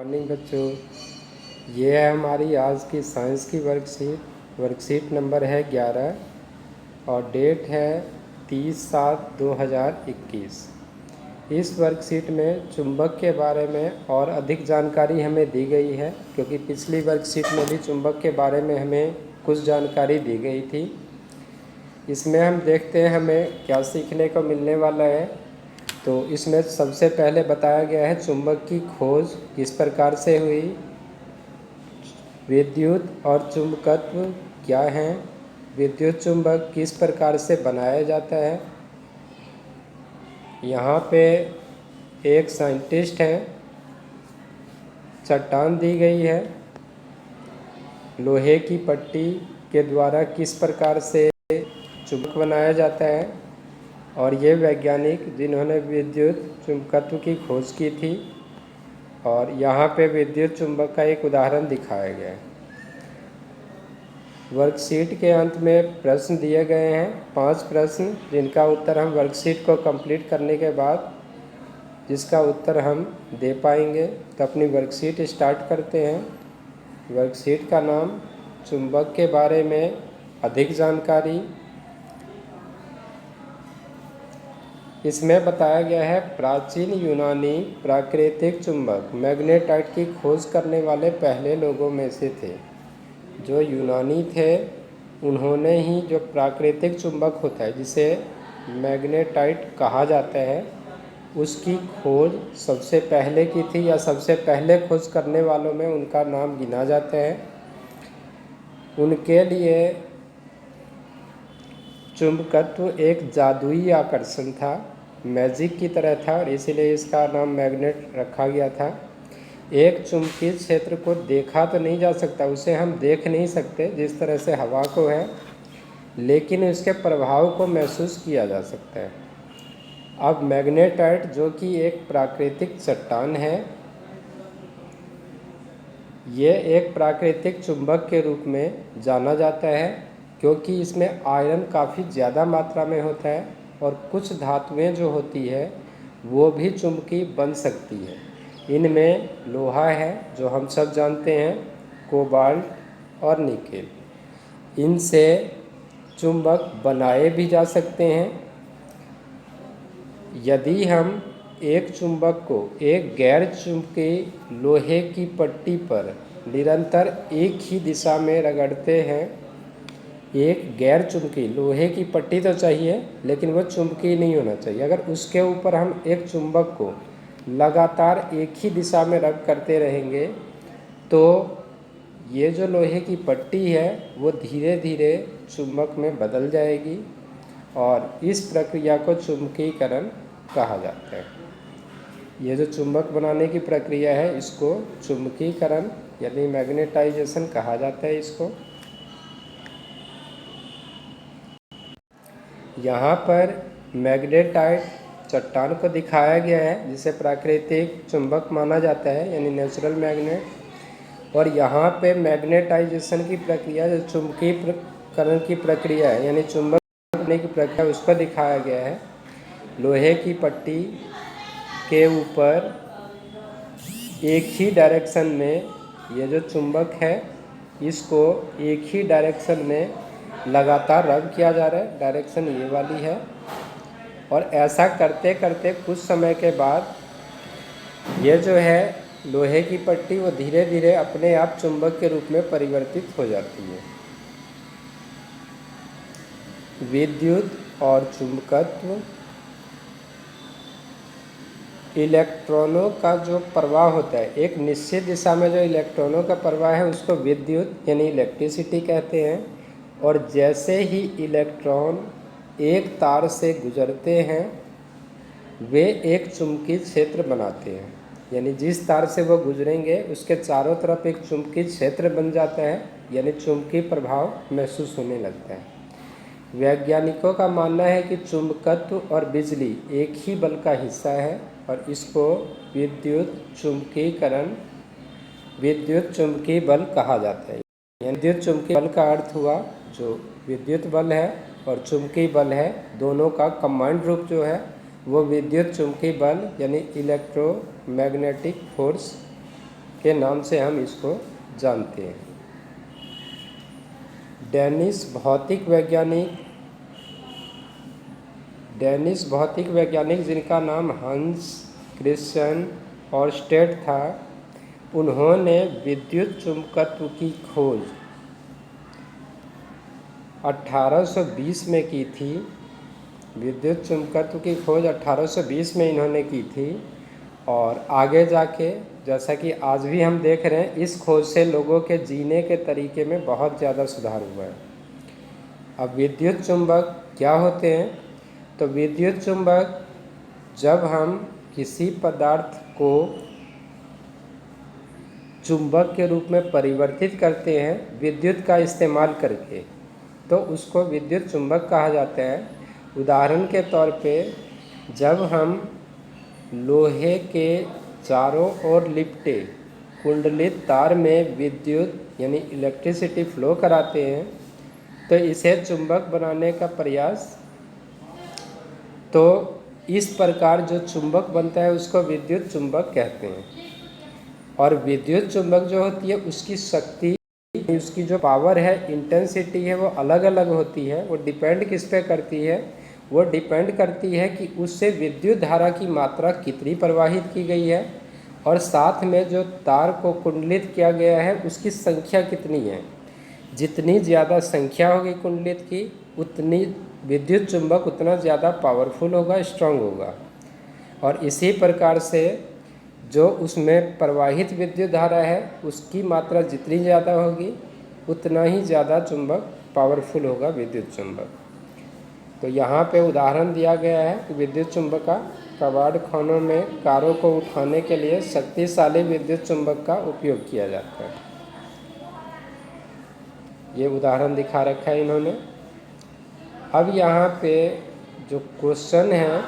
Morning बच्चों। ये है हमारी आज की साइंस की वर्कशीट नंबर है 11 और डेट है 30/7/2021। इस वर्कशीट में चुंबक के बारे में और अधिक जानकारी हमें दी गई है, क्योंकि पिछली वर्कशीट में भी चुंबक के बारे में हमें कुछ जानकारी दी गई थी। इसमें हम देखते हैं हमें क्या सीखने को मिलने वाला है। तो इसमें सबसे पहले बताया गया है चुंबक की खोज किस प्रकार से हुई, विद्युत और चुंबकत्व क्या हैं, विद्युत चुंबक किस प्रकार से बनाया जाता है। यहाँ पे एक साइंटिस्ट है, चट्टान दी गई है, लोहे की पट्टी के द्वारा किस प्रकार से चुंबक बनाया जाता है, और ये वैज्ञानिक जिन्होंने विद्युत चुंबकत्व की खोज की थी। और यहाँ पे विद्युत चुंबक का एक उदाहरण दिखाया गया है। वर्कशीट के अंत में प्रश्न दिए गए हैं, 5 प्रश्न, जिनका उत्तर हम वर्कशीट को कंप्लीट करने के बाद जिसका उत्तर हम दे पाएंगे। तो अपनी वर्कशीट स्टार्ट करते हैं। वर्कशीट का नाम चुंबक के बारे में अधिक जानकारी। इसमें बताया गया है प्राचीन यूनानी प्राकृतिक चुंबक मैग्नेटाइट की खोज करने वाले पहले लोगों में से थे। जो यूनानी थे उन्होंने ही जो प्राकृतिक चुंबक होता है जिसे मैग्नेटाइट कहा जाता है, उसकी खोज सबसे पहले की थी, या सबसे पहले खोज करने वालों में उनका नाम गिना जाता है। उनके लिए चुंबकत्व एक जादुई आकर्षण था, मैजिक की तरह था, और इसीलिए इसका नाम मैग्नेट रखा गया था। एक चुंबकीय क्षेत्र को देखा तो नहीं जा सकता, उसे हम देख नहीं सकते जिस तरह से हवा को है, लेकिन उसके प्रभाव को महसूस किया जा सकता है। अब मैग्नेटाइट, जो कि एक प्राकृतिक चट्टान है, ये एक प्राकृतिक चुंबक के रूप में जाना जाता है, क्योंकि इसमें आयरन काफ़ी ज़्यादा मात्रा में होता है, और कुछ धातुएं जो होती है वो भी चुंबकीय बन सकती है। इनमें लोहा है, जो हम सब जानते हैं, कोबाल्ट और निकेल। इनसे चुंबक बनाए भी जा सकते हैं। यदि हम एक चुंबक को एक गैर चुंबकीय लोहे की पट्टी पर निरंतर एक ही दिशा में रगड़ते हैं, एक गैर चुंबकीय लोहे की पट्टी तो चाहिए, लेकिन वो चुंबकीय नहीं होना चाहिए। अगर उसके ऊपर हम एक चुंबक को लगातार एक ही दिशा में रग करते रहेंगे, तो ये जो लोहे की पट्टी है वो धीरे धीरे चुंबक में बदल जाएगी, और इस प्रक्रिया को चुंबकीकरण कहा जाता है। ये जो चुंबक बनाने की प्रक्रिया है, इसको चुंबकीकरण यानी मैग्नेटाइजेशन कहा जाता है। इसको यहाँ पर मैग्नेटाइट चट्टान को दिखाया गया है, जिसे प्राकृतिक चुंबक माना जाता है, यानी नेचुरल मैग्नेट। और यहाँ पे मैग्नेटाइजेशन की प्रक्रिया, जो चुंबकीकरण की प्रक्रिया है, यानी चुंबक बनने की प्रक्रिया, उसको दिखाया गया है। लोहे की पट्टी के ऊपर एक ही डायरेक्शन में ये जो चुंबक है, इसको एक ही डायरेक्शन में लगातार रब किया जा रहा है। डायरेक्शन ये वाली है, और ऐसा करते करते कुछ समय के बाद ये जो है लोहे की पट्टी, वो धीरे धीरे अपने आप चुंबक के रूप में परिवर्तित हो जाती है। विद्युत और चुंबकत्व, इलेक्ट्रॉनों का जो प्रवाह होता है, एक निश्चित दिशा में जो इलेक्ट्रॉनों का प्रवाह है, उसको विद्युत यानी इलेक्ट्रिसिटी कहते हैं। और जैसे ही इलेक्ट्रॉन एक तार से गुजरते हैं, वे एक चुंबकीय क्षेत्र बनाते हैं, यानी जिस तार से वो गुजरेंगे उसके चारों तरफ एक चुंबकीय क्षेत्र बन जाता है, यानी चुंबकीय प्रभाव महसूस होने लगता है। वैज्ञानिकों का मानना है कि चुंबकत्व और बिजली एक ही बल का हिस्सा है, और इसको विद्युत चुंबकीय बल कहा जाता है। यानी विद्युत चुंबकीय बल का अर्थ हुआ जो विद्युत बल है और चुंबकीय बल है, दोनों का कंबाइंड रूप जो है वो विद्युत चुंबकीय बल यानी इलेक्ट्रोमैग्नेटिक फोर्स के नाम से हम इसको जानते हैं। डेनिश भौतिक वैज्ञानिक जिनका नाम हंस क्रिश्चियन ऑर्स्टेड था, उन्होंने विद्युत चुंबकत्व की खोज 1820 में की थी। विद्युत चुंबकत्व की खोज 1820 में इन्होंने की थी और आगे जाके जैसा कि आज भी हम देख रहे हैं, इस खोज से लोगों के जीने के तरीके में बहुत ज़्यादा सुधार हुआ है। अब विद्युत चुंबक क्या होते हैं? तो विद्युत चुंबक, जब हम किसी पदार्थ को चुंबक के रूप में परिवर्तित करते हैं विद्युत का इस्तेमाल करके, तो उसको विद्युत चुंबक कहा जाता है। उदाहरण के तौर पे जब हम लोहे के चारों ओर लिपटे कुंडलित तार में विद्युत यानी इलेक्ट्रिसिटी फ्लो कराते हैं, तो इसे चुंबक बनाने का प्रयास, तो इस प्रकार जो चुंबक बनता है उसको विद्युत चुंबक कहते हैं। और विद्युत चुंबक जो होती है उसकी शक्ति, उसकी जो पावर है, इंटेंसिटी है, वो अलग अलग होती है। वो डिपेंड किस पे करती है? वो डिपेंड करती है कि उससे विद्युत धारा की मात्रा कितनी प्रवाहित की गई है और साथ में जो तार को कुंडलित किया गया है उसकी संख्या कितनी है। जितनी ज़्यादा संख्या होगी कुंडलित की, उतनी विद्युत चुंबक उतना ज़्यादा पावरफुल होगा, स्ट्रांग होगा। और इसी प्रकार से जो उसमें प्रवाहित विद्युत धारा है उसकी मात्रा जितनी ज़्यादा होगी उतना ही ज़्यादा चुंबक पावरफुल होगा विद्युत चुंबक। तो यहाँ पे उदाहरण दिया गया है कि विद्युत चुंबक का कबाड़ खानों में कारों को उठाने के लिए शक्तिशाली विद्युत चुंबक का उपयोग किया जाता है। ये उदाहरण दिखा रखा है इन्होंने। अब यहाँ पे जो क्वेश्चन है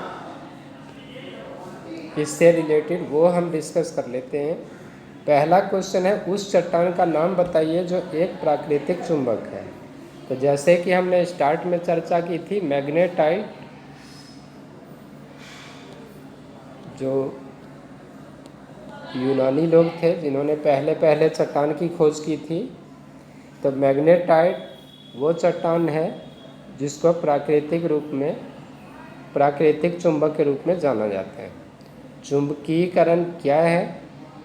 इससे रिलेटेड वो हम डिस्कस कर लेते हैं। पहला क्वेश्चन है, उस चट्टान का नाम बताइए जो एक प्राकृतिक चुंबक है। तो जैसे कि हमने स्टार्ट में चर्चा की थी, मैग्नेटाइट, जो यूनानी लोग थे जिन्होंने पहले चट्टान की खोज की थी, तो मैग्नेटाइट वो चट्टान है जिसको प्राकृतिक चुंबक के रूप में जाना जाता है। चुंबकीकरण क्या है?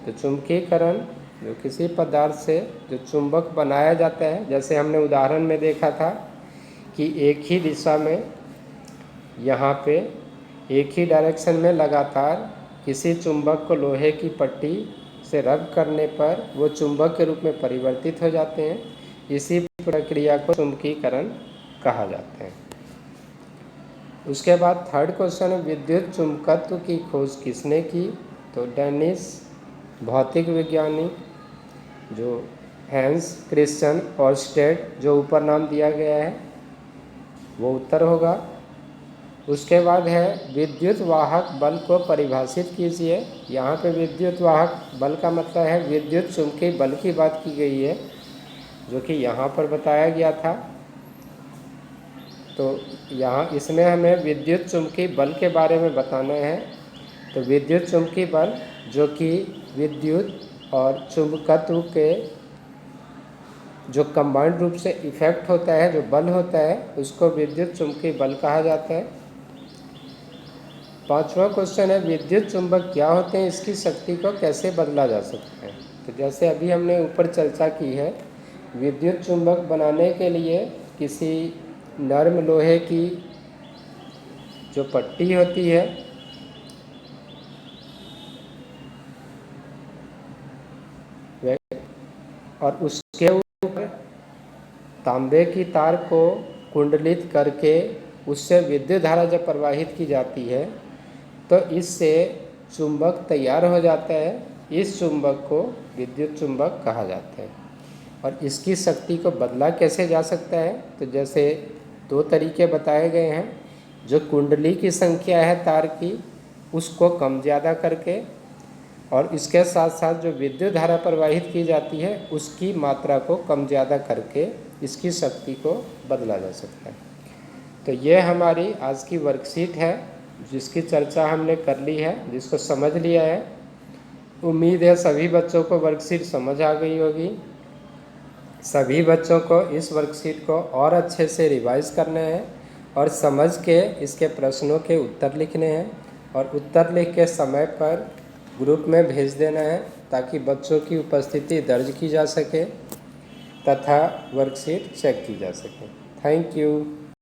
तो चुंबकीकरण जो किसी पदार्थ से जो चुंबक बनाया जाता है, जैसे हमने उदाहरण में देखा था कि एक ही दिशा में, यहाँ पे एक ही डायरेक्शन में लगातार किसी चुंबक को लोहे की पट्टी से रब करने पर वो चुंबक के रूप में परिवर्तित हो जाते हैं। इसी प्रक्रिया को चुंबकीकरण कहा जाता है। उसके बाद थर्ड क्वेश्चन है, विद्युत चुंबकत्व की खोज किसने की? तो डेनिश भौतिक वैज्ञानिक जो हैंस क्रिश्चियन ऑर्स्टेड, जो ऊपर नाम दिया गया है, वो उत्तर होगा। उसके बाद है, विद्युत वाहक बल को परिभाषित कीजिए। यहाँ पे विद्युत वाहक बल का मतलब है विद्युत चुंबकीय बल की बात की गई है, जो कि यहाँ पर बताया गया था। तो यहाँ इसमें हमें विद्युत चुंबकीय बल के बारे में बताना है। तो विद्युत चुंबकीय बल जो कि विद्युत और चुंबकत्व के जो कंबाइंड रूप से इफेक्ट होता है, जो बल होता है, उसको विद्युत चुंबकीय बल कहा जाता है। पांचवा क्वेश्चन है, विद्युत चुंबक क्या होते हैं, इसकी शक्ति को कैसे बदला जा सकता है? तो जैसे अभी हमने ऊपर चर्चा की है, विद्युत चुंबक बनाने के लिए किसी नर्म लोहे की जो पट्टी होती है और उसके ऊपर तांबे की तार को कुंडलित करके उससे विद्युत धारा जब प्रवाहित की जाती है तो इससे चुंबक तैयार हो जाता है। इस चुंबक को विद्युत चुंबक कहा जाता है। और इसकी शक्ति को बदला कैसे जा सकता है? तो जैसे दो तरीके बताए गए हैं। जो कुंडली की संख्या है तार की, उसको कम ज़्यादा करके, और इसके साथ साथ जो विद्युत धारा प्रवाहित की जाती है उसकी मात्रा को कम ज़्यादा करके इसकी शक्ति को बदला जा सकता है। तो ये हमारी आज की वर्कशीट है जिसकी चर्चा हमने कर ली है, जिसको समझ लिया है। उम्मीद है सभी बच्चों को वर्कशीट समझ आ गई होगी। सभी बच्चों को इस वर्कशीट को और अच्छे से रिवाइज करना है और समझ के इसके प्रश्नों के उत्तर लिखने हैं और उत्तर लिख के समय पर ग्रुप में भेज देना है ताकि बच्चों की उपस्थिति दर्ज की जा सके तथा वर्कशीट चेक की जा सके। Thank you.